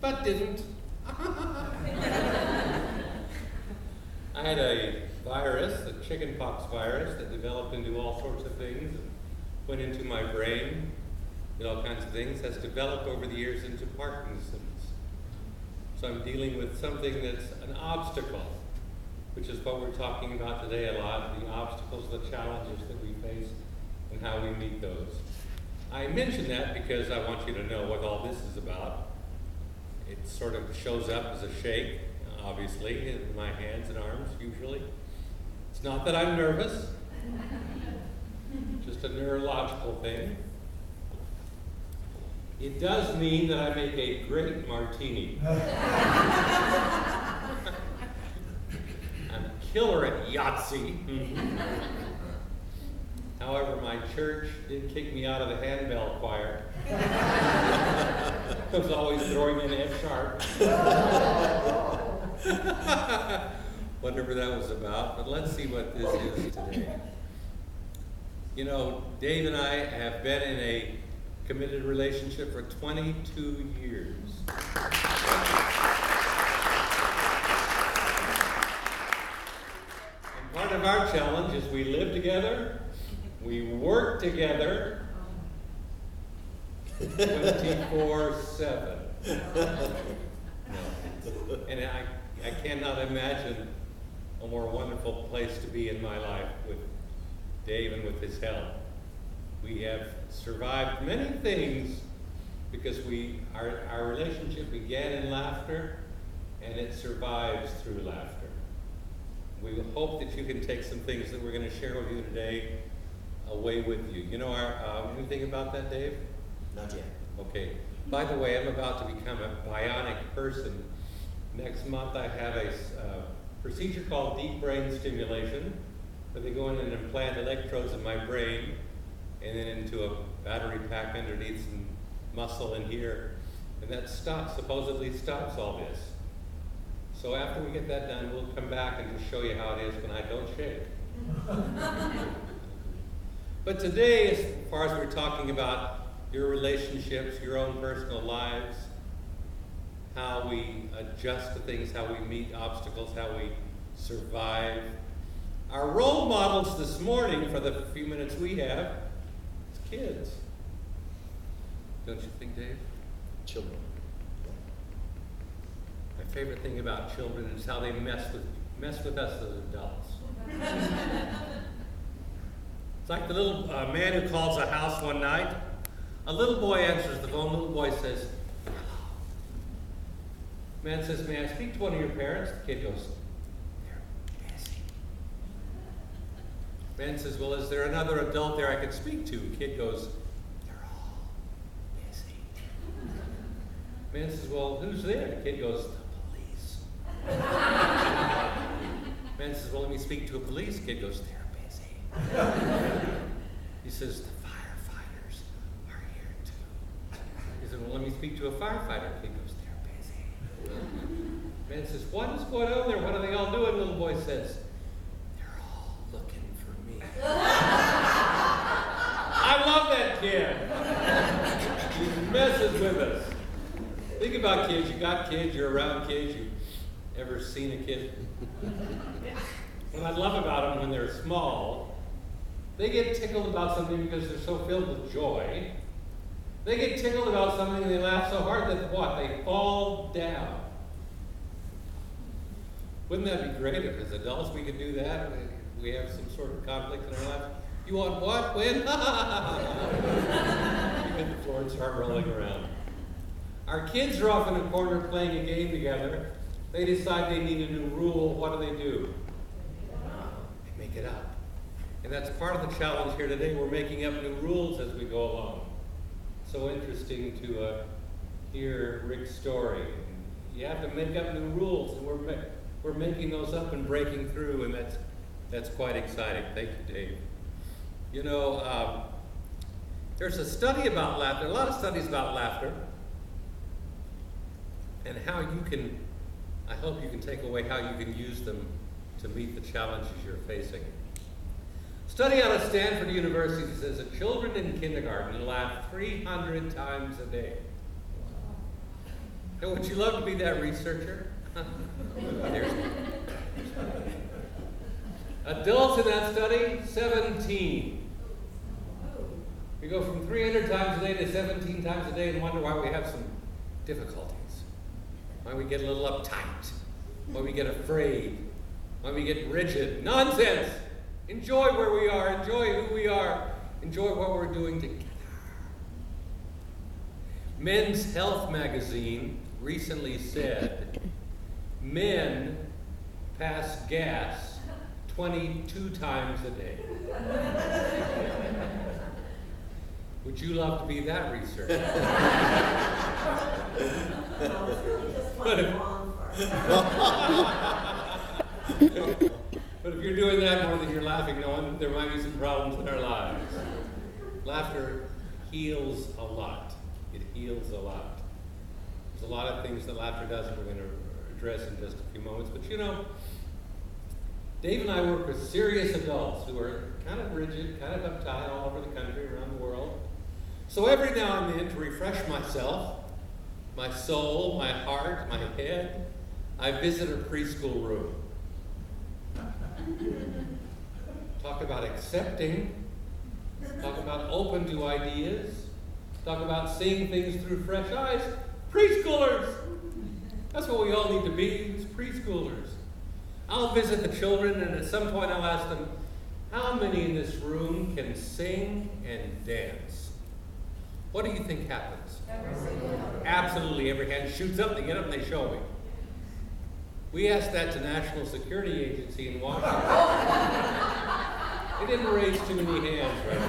but didn't. I had a virus, a chickenpox virus, that developed into all sorts of things, and went into my brain, did all kinds of things, has developed over the years into Parkinson's. So I'm dealing with something that's an obstacle, which is what we're talking about today a lot, the obstacles, the challenges that we face, and how we meet those. I mention that because I want you to know what all this is about. It sort of shows up as a shake, obviously, in my hands and arms, usually. It's not that I'm nervous, just a neurological thing. It does mean that I make a great martini. I'm a killer at Yahtzee. However, my church did kick me out of the handbell choir. I was always throwing in F sharp. Whatever that was about, but let's see what this is today. You know, Dave and I have been in a committed relationship for 22 years. And part of our challenge is we live together, we work together 24/7. And I cannot imagine a more wonderful place to be in my life with Dave and with his help. We have survived many things because our relationship began in laughter and it survives through laughter. We hope that you can take some things that we're going to share with you today away with you. You know anything about that, Dave? Not yet. Okay. By the way, I'm about to become a bionic person. Next month I have a procedure called deep brain stimulation, where they go in and implant electrodes in my brain and then into a battery pack underneath some muscle in here. And that supposedly stops all this. So after we get that done, we'll come back and just show you how it is when I don't shake. But today, as far as we're talking about your relationships, your own personal lives, how we adjust to things, how we meet obstacles, how we survive. Our role models this morning, for the few minutes we have, is kids. Don't you think, Dave? Children. My favorite thing about children is how they mess with us as adults. It's like the little man who calls a house one night. A little boy answers the phone. Little boy says, man says, may I speak to one of your parents? The kid goes, they're busy. Man says, well, is there another adult there I could speak to? The kid goes, they're all busy. Man says, well, who's there? The kid goes, the police. Man says, well, let me speak to a police. The kid goes, they're busy. He says, the firefighters are here too. He said, well, let me speak to a firefighter. The kid goes, man says, what is going on there? What are they all doing? Little boy says, they're all looking for me. I love that kid. He messes with us. Think about kids. You got kids, you're around kids. You ever seen a kid? What I love about them when they're small, they get tickled about something because they're so filled with joy. They get tickled about something and they laugh so hard that what? They fall down. Wouldn't that be great if as adults we could do that? We have some sort of conflict in our life. You want what? When? You hit the floor and start rolling around. Our kids are off in a corner playing a game together. They decide they need a new rule. What do? They make it up. And that's part of the challenge here today. We're making up new rules as we go along. So interesting to hear Rick's story. You have to make up new rules, and we're making those up and breaking through, and that's quite exciting. Thank you, Dave. You know, there's a study about laughter, a lot of studies about laughter, and how you can, I hope you can take away how you can use them to meet the challenges you're facing. Study out of Stanford University says that children in kindergarten laugh 300 times a day. And would you love to be that researcher? There's adults in that study, 17. We go from 300 times a day to 17 times a day and wonder why we have some difficulties. Why we get a little uptight. Why we get afraid. Why we get rigid. Nonsense! Enjoy where we are. Enjoy who we are. Enjoy what we're doing together. Men's Health magazine recently said, men pass gas 22 times a day. Would you love to be that researcher? But if you're doing that more than you're laughing, there might be some problems in our lives. Laughter heals a lot. It heals a lot. There's a lot of things that laughter does that we're going to address in just a few moments. But you know, Dave and I work with serious adults who are kind of rigid, kind of uptight all over the country, around the world. So every now and then, to refresh myself, my soul, my heart, my head, I visit a preschool room. Talk about accepting, talk about open to ideas, talk about seeing things through fresh eyes. Preschoolers! That's what we all need to be, is preschoolers. I'll visit the children, and at some point I'll ask them, how many in this room can sing and dance? What do you think happens? Absolutely, every hand shoots up, they get up and they show me. We asked that to National Security Agency in Washington. They didn't raise too many hands right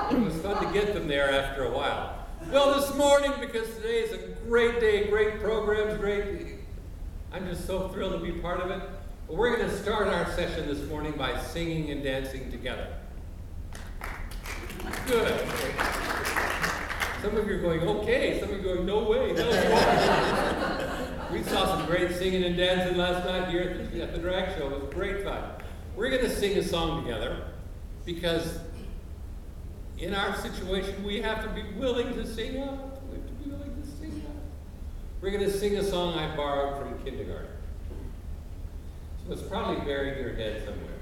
there. It was fun to get them there after a while. Well, this morning, because today is a great day, great programs, I'm just so thrilled to be part of it. But we're going to start our session this morning by singing and dancing together. Good. Some of you are going, okay. Some of you are going, no way. No. We saw some great singing and dancing last night here at the drag show. It was great fun. We're going to sing a song together because in our situation, we have to be willing to sing out. We have to be willing to sing out. We're going to sing a song I borrowed from kindergarten. So it's probably buried in your head somewhere.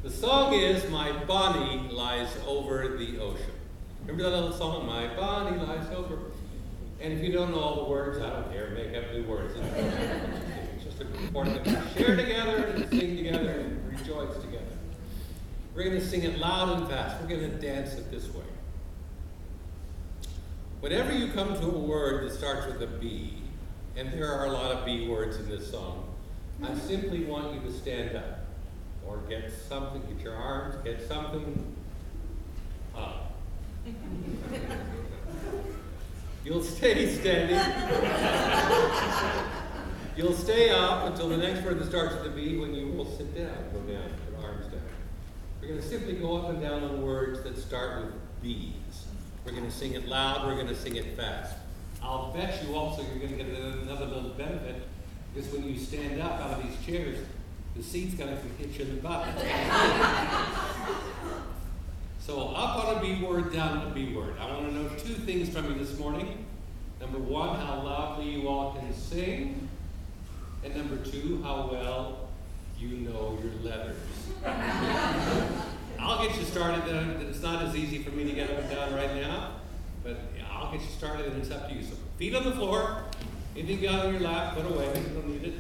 The song is My Bonnie Lies Over the Ocean. Remember that little song, My Bonnie Lies Over? And if you don't know all the words, I don't care, make up new words. It's just important that we share together and sing together and rejoice together. We're going to sing it loud and fast. We're going to dance it this way. Whenever you come to a word that starts with a B, and there are a lot of B words in this song, I simply want you to stand up or get something, get your arms, get something up. You'll stay standing. You'll stay up until the next word that starts with a B, when you will sit down, go down, put arms down. We're going to simply go up and down on words that start with B's. We're going to sing it loud, we're going to sing it fast. I'll bet you also you're going to get another little benefit, because when you stand up out of these chairs, the seat's going to hit you in the butt. So up on a B word, down on a B word. I want to know two things from you this morning. Number one, how loudly you all can sing. And number two, how well you know your letters. I'll get you started. It's not as easy for me to get up and down right now, but I'll get you started and it's up to you. So feet on the floor, anything you got on your lap, put away, you don't need it.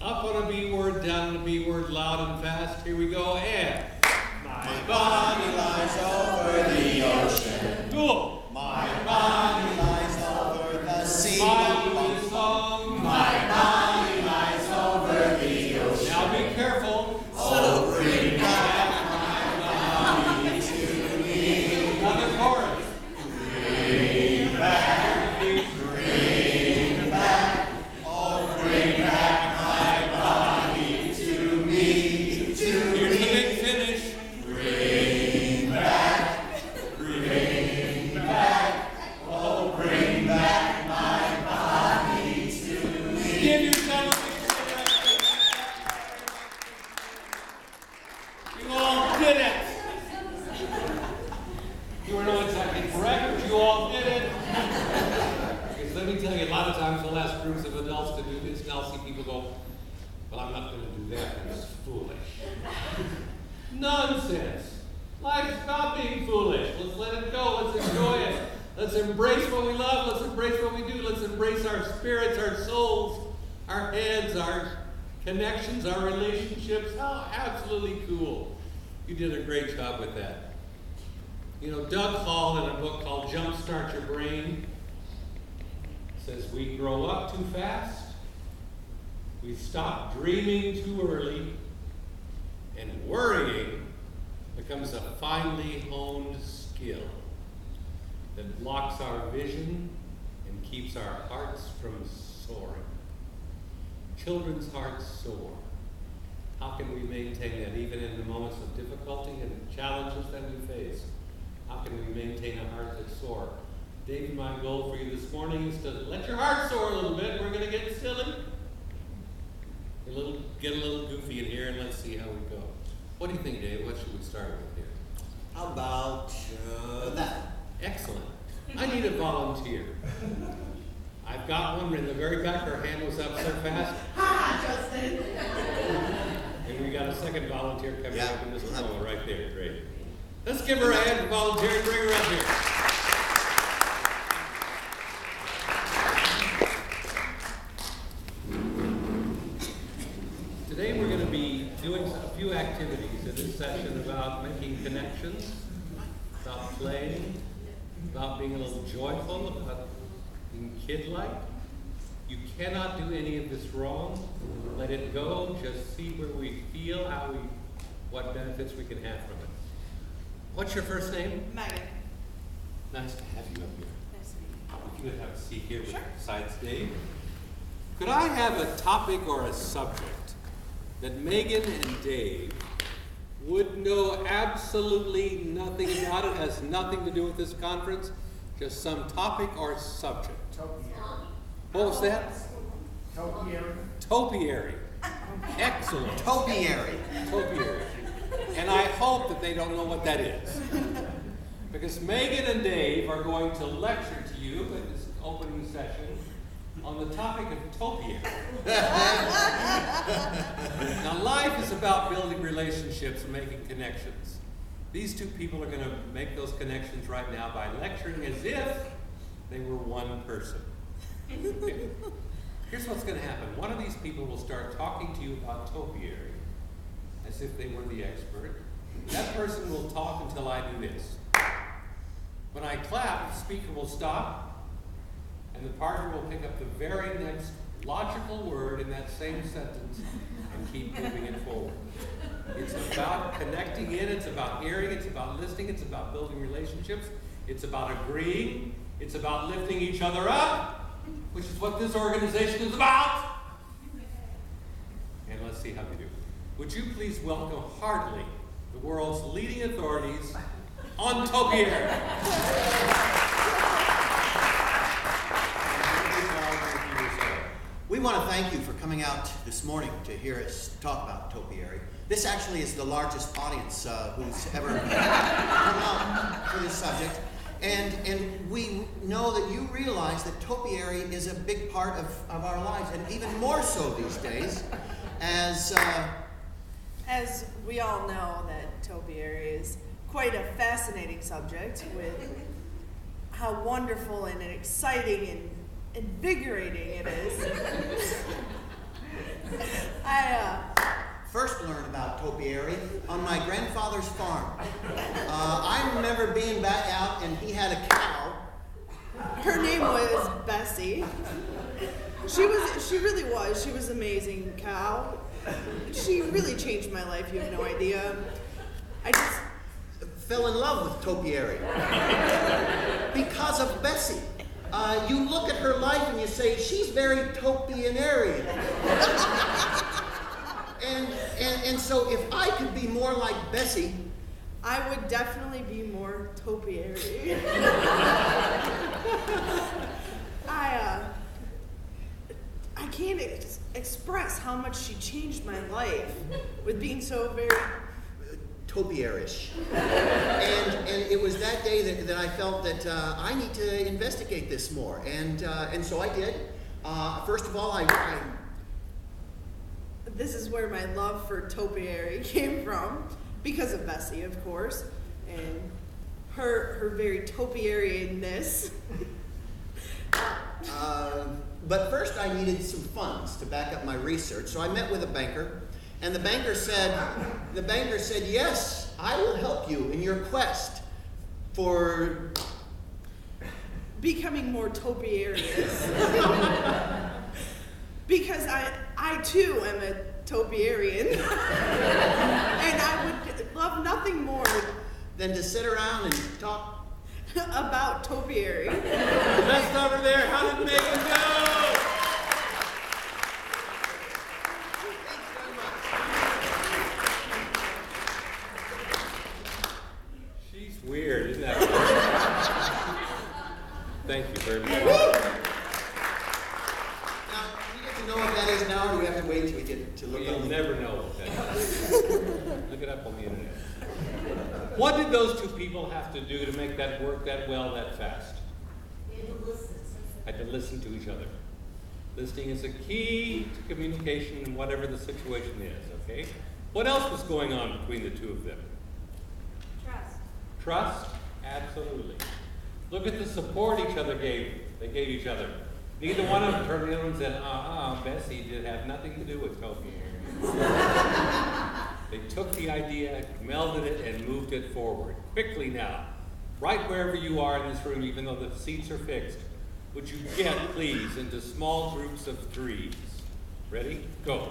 Up on a B word, down on a B word, loud and fast. Here we go, and my body lies over the ocean. Cool. My body lies over the sea. My song. My body lies over the ocean. Now be careful. Oh, bring back my body to me. Another chorus. Bring back, oh, bring back my body to me. Here's the big finish. Bring back record, you all did it. Because let me tell you, a lot of times I'll ask groups of adults to do this, and I'll see people go, well, I'm not going to do that, it's foolish. Nonsense. Life's not being foolish. Let's let it go. Let's enjoy it. Let's embrace what we love. Let's embrace what we do. Let's embrace our spirits, our souls, our heads, our connections, our relationships. How absolutely cool. You did a great job with that. You know, Doug Hall, in a book called Jumpstart Your Brain, says we grow up too fast, we stop dreaming too early, and worrying becomes a finely honed skill that blocks our vision and keeps our hearts from soaring. Children's hearts soar. How can we maintain that even in the moments of difficulty and challenges that we face? How can we maintain a heart that soars? David, my goal for you this morning is to let your heart soar a little bit. We're going to get silly. Get a little goofy in here, and let's see how we go. What do you think, Dave? What should we start with here? How about that? Excellent. I need a volunteer. I've got one in the very back. Her hand was up so fast. Ha, Justin. And we got a second volunteer coming up in this moment right there. Great. Let's give her a hand for volunteering. Bring her up here. Today we're going to be doing a few activities in this session about making connections, about playing, about being a little joyful, about being kid-like. You cannot do any of this wrong. Let it go. Just see where we feel, what benefits we can have from it. What's your first name? Megan. Nice to have you up here. Nice to meet you. If you would have a seat here Sure. besides Dave. Could I have a topic or a subject that Megan and Dave would know absolutely nothing about? It has nothing to do with this conference, just some topic or subject. Topiary. What was that? Topiary. Topiary. Excellent. Topiary. Topiary. And I hope that they don't know what that is. Because Megan and Dave are going to lecture to you at this opening session on the topic of topiary. Now, life is about building relationships and making connections. These two people are going to make those connections right now by lecturing as if they were one person. Okay. Here's what's going to happen. One of these people will start talking to you about topiary as if they were the expert. That person will talk until I do this. When I clap, the speaker will stop, and the partner will pick up the very next logical word in that same sentence and keep moving it forward. It's about connecting in, it's about hearing, it's about listening, it's about building relationships, it's about agreeing, it's about lifting each other up, which is what this organization is about. And let's see how we do. Would you please welcome heartily the world's leading authorities on topiary. We want to thank you for coming out this morning to hear us talk about topiary. This actually is the largest audience who's ever come out for this subject. And we know that you realize that topiary is a big part of our lives, and even more so these days, As we all know, that topiary is quite a fascinating subject with how wonderful and exciting and invigorating it is. I first learned about topiary on my grandfather's farm. I remember being back out, and he had a cow. Her name was Bessie. She really was. She was an amazing cow. She really changed my life. You have no idea. I just fell in love with topiary because of Bessie. You look at her life and you say, she's very topiarian. and so if I could be more like Bessie, I would definitely be more topiary. I can't express how much she changed my life with being so very topiary-ish. And it was that day that I felt that I need to investigate this more. And so I did. First of all, This is where my love for topiary came from, because of Bessie, of course, and her very topiary-ness. But first I needed some funds to back up my research, so I met with a banker, and the banker said, yes, I will help you in your quest for becoming more topiarious. Because I too am a topiarian, and I would love nothing more than to sit around and talk about topiary. Just over there, how did Megan go? She's weird, isn't that right? Thank you very much. Now, do you get to know what that is now, or do we have to wait till we get to look You'll on the... never know what that is. Look it up on the internet. What did those two people have to do to make that work that well, that fast? Had to listen to each other. Listening is a key to communication in whatever the situation is, okay? What else was going on between the two of them? Trust. Trust? Absolutely. Look at the support they gave each other. Neither one of them turned to the other and said, Bessie did have nothing to do with topiary. They took the idea, melded it, and moved it forward. Quickly now, right wherever you are in this room, even though the seats are fixed, would you get, please, into small groups of threes? Ready? Go.